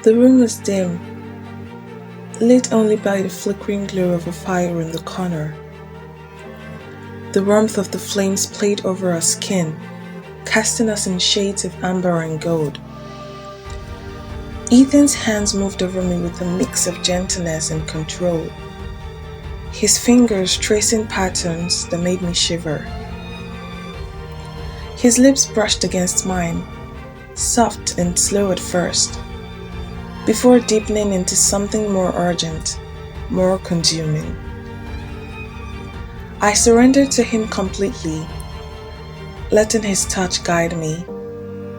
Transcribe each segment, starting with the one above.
The room was dim, lit only by the flickering glow of a fire in the corner. The warmth of the flames played over our skin, casting us in shades of amber and gold. Ethan's hands moved over me with a mix of gentleness and control, his fingers tracing patterns that made me shiver. His lips brushed against mine, soft and slow at first, before deepening into something more urgent, more consuming. I surrendered to him completely, letting his touch guide me,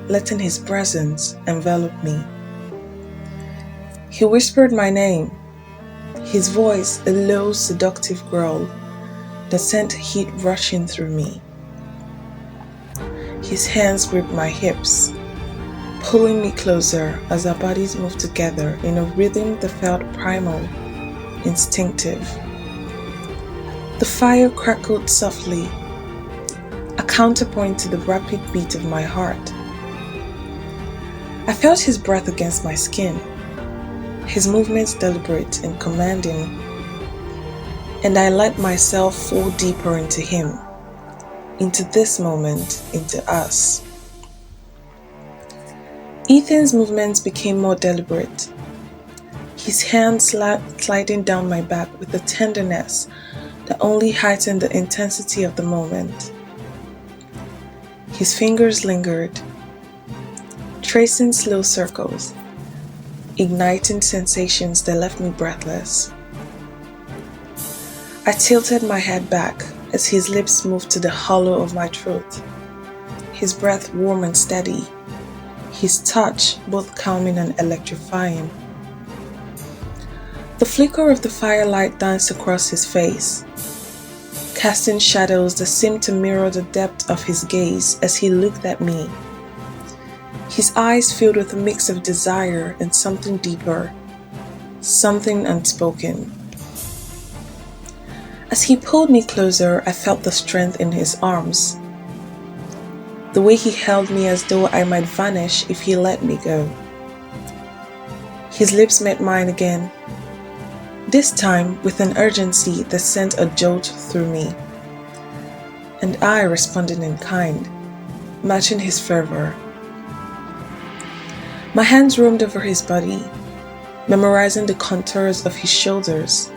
letting his presence envelop me. He whispered my name, his voice a low, seductive growl that sent heat rushing through me. His hands gripped my hips, pulling me closer as our bodies moved together in a rhythm that felt primal, instinctive. The fire crackled softly, a counterpoint to the rapid beat of my heart. I felt his breath against my skin, his movements deliberate and commanding, and I let myself fall deeper into him, into this moment, into us. Ethan's movements became more deliberate, his hands sliding down my back with a tenderness that only heightened the intensity of the moment. His fingers lingered, tracing slow circles, igniting sensations that left me breathless. I tilted my head back as his lips moved to the hollow of my throat, his breath warm and steady, his touch both calming and electrifying. The flicker of the firelight danced across his face, casting shadows that seemed to mirror the depth of his gaze as he looked at me. His eyes filled with a mix of desire and something deeper, something unspoken. As he pulled me closer, I felt the strength in his arms, the way he held me as though I might vanish if he let me go. His lips met mine again, this time with an urgency that sent a jolt through me, and I responded in kind, matching his fervor. My hands roamed over his body, memorizing the contours of his shoulders,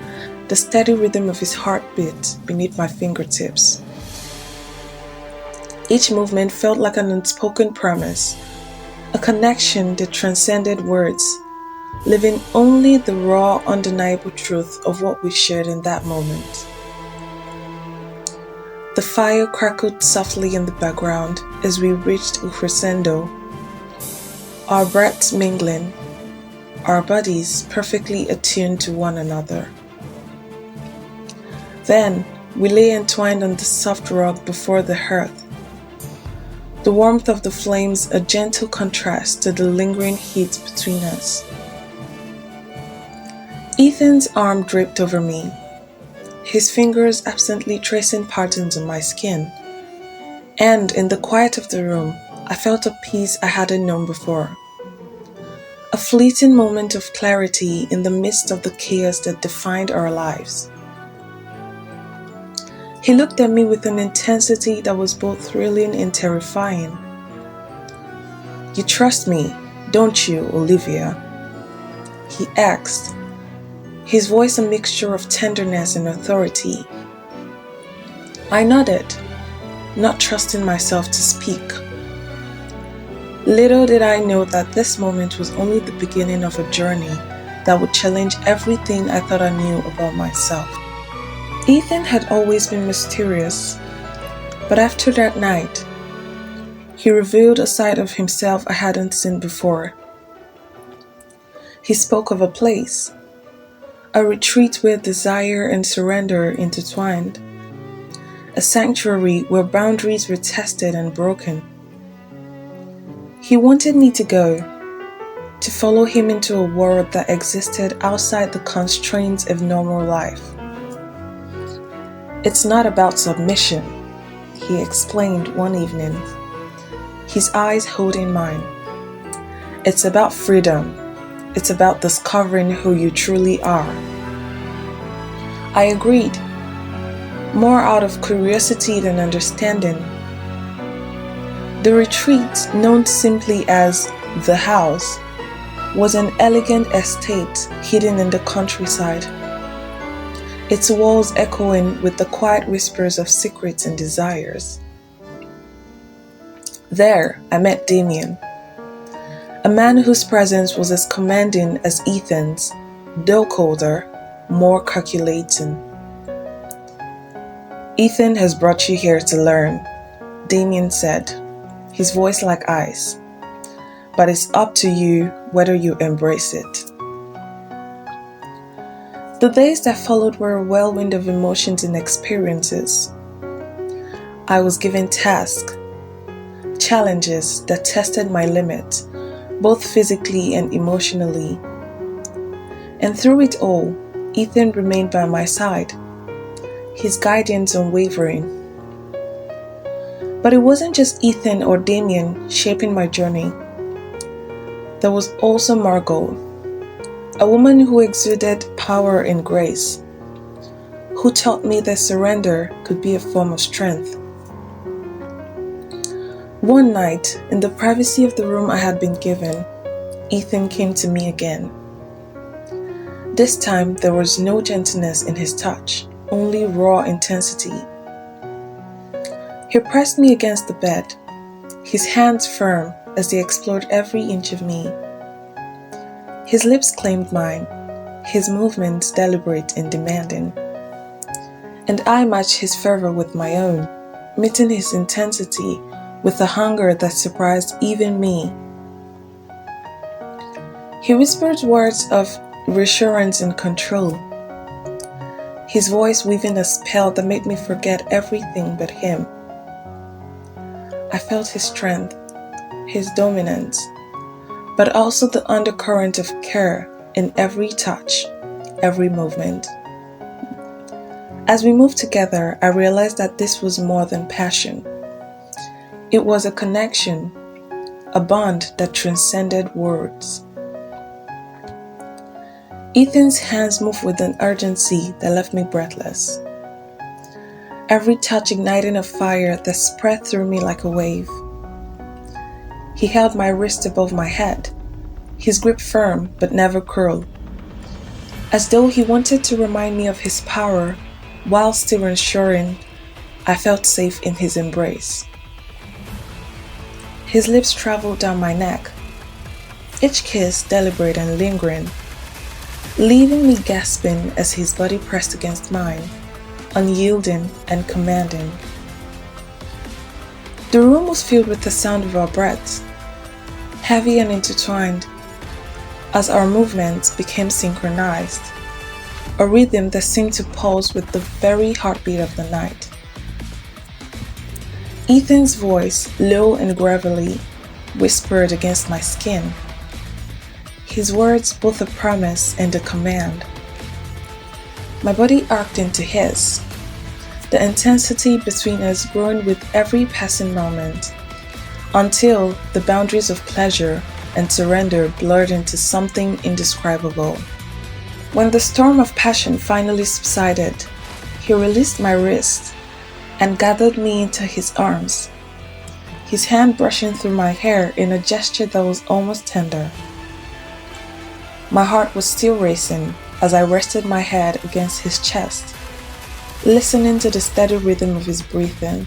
the steady rhythm of his heartbeat beneath my fingertips. Each movement felt like an unspoken promise, a connection that transcended words, leaving only the raw, undeniable truth of what we shared in that moment. The fire crackled softly in the background as we reached a crescendo, our breaths mingling, our bodies perfectly attuned to one another. Then we lay entwined on the soft rug before the hearth, the warmth of the flames a gentle contrast to the lingering heat between us. Ethan's arm draped over me, his fingers absently tracing patterns on my skin, and in the quiet of the room, I felt a peace I hadn't known before. A fleeting moment of clarity in the midst of the chaos that defined our lives. He looked at me with an intensity that was both thrilling and terrifying. "You trust me, don't you, Olivia?" he asked, his voice a mixture of tenderness and authority. I nodded, not trusting myself to speak. Little did I know that this moment was only the beginning of a journey that would challenge everything I thought I knew about myself. Ethan had always been mysterious, but after that night, he revealed a side of himself I hadn't seen before. He spoke of a place, a retreat where desire and surrender intertwined, a sanctuary where boundaries were tested and broken. He wanted me to go, to follow him into a world that existed outside the constraints of normal life. "It's not about submission," he explained one evening, his eyes holding mine. "It's about freedom, It's about discovering who you truly are. I agreed, more out of curiosity than understanding. The retreat, known simply as the house, was an elegant estate hidden in the countryside, its walls echoing with the quiet whispers of secrets and desires. There, I met Damien, a man whose presence was as commanding as Ethan's, though colder, more calculating. "Ethan has brought you here to learn," Damien said, his voice like ice. "But it's up to you whether you embrace it." The days that followed were a whirlwind of emotions and experiences. I was given tasks, challenges that tested my limits, both physically and emotionally. And through it all, Ethan remained by my side, his guidance unwavering. But it wasn't just Ethan or Damien shaping my journey. There was also Margot, a woman who exuded power and grace, who taught me that surrender could be a form of strength. One night, in the privacy of the room I had been given, Ethan came to me again. This time, there was no gentleness in his touch, only raw intensity. He pressed me against the bed, his hands firm as they explored every inch of me. His lips claimed mine, his movements deliberate and demanding. And I matched his fervor with my own, meeting his intensity with a hunger that surprised even me. He whispered words of reassurance and control, his voice weaving a spell that made me forget everything but him. I felt his strength, his dominance, but also the undercurrent of care in every touch, every movement. As we moved together, I realized that this was more than passion. It was a connection, a bond that transcended words. Ethan's hands moved with an urgency that left me breathless, every touch igniting a fire that spread through me like a wave. He held my wrist above my head, his grip firm but never cruel, as though he wanted to remind me of his power while still ensuring I felt safe in his embrace. His lips traveled down my neck, each kiss deliberate and lingering, leaving me gasping as his body pressed against mine, unyielding and commanding. The room was filled with the sound of our breaths, heavy and intertwined, as our movements became synchronized, a rhythm that seemed to pulse with the very heartbeat of the night. Ethan's voice, low and gravelly, whispered against my skin, his words both a promise and a command. My body arced into his, the intensity between us growing with every passing moment, until the boundaries of pleasure and surrender blurred into something indescribable. When the storm of passion finally subsided, he released my wrist and gathered me into his arms, his hand brushing through my hair in a gesture that was almost tender. My heart was still racing as I rested my head against his chest, listening to the steady rhythm of his breathing.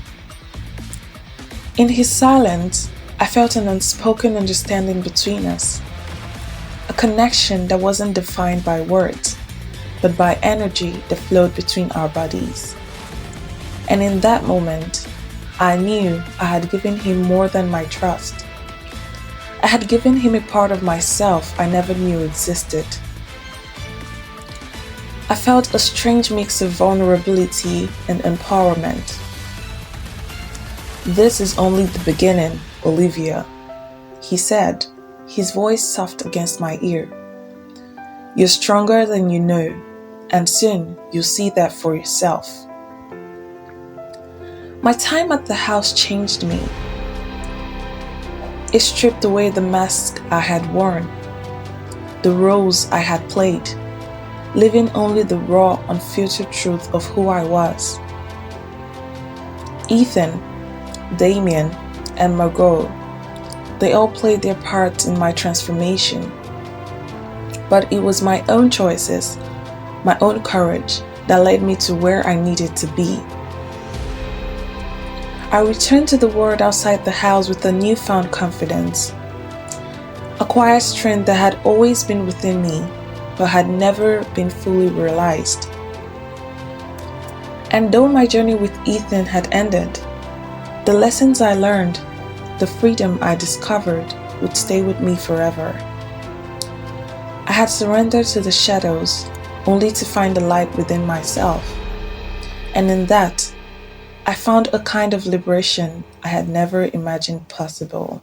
In his silence, I felt an unspoken understanding between us, a connection that wasn't defined by words, but by energy that flowed between our bodies. And in that moment, I knew I had given him more than my trust. I had given him a part of myself I never knew existed. I felt a strange mix of vulnerability and empowerment. "This is only the beginning, Olivia," he said, his voice soft against my ear. "You're stronger than you know, and soon you'll see that for yourself." My time at the house changed me. It stripped away the mask I had worn, the roles I had played, living only the raw, unfiltered truth of who I was. Ethan, Damien, and Margot, they all played their parts in my transformation. But it was my own choices, my own courage, that led me to where I needed to be. I returned to the world outside the house with a newfound confidence, a quiet strength that had always been within me, but had never been fully realized. And though my journey with Ethan had ended, the lessons I learned, the freedom I discovered would stay with me forever. I had surrendered to the shadows only to find the light within myself. And in that, I found a kind of liberation I had never imagined possible.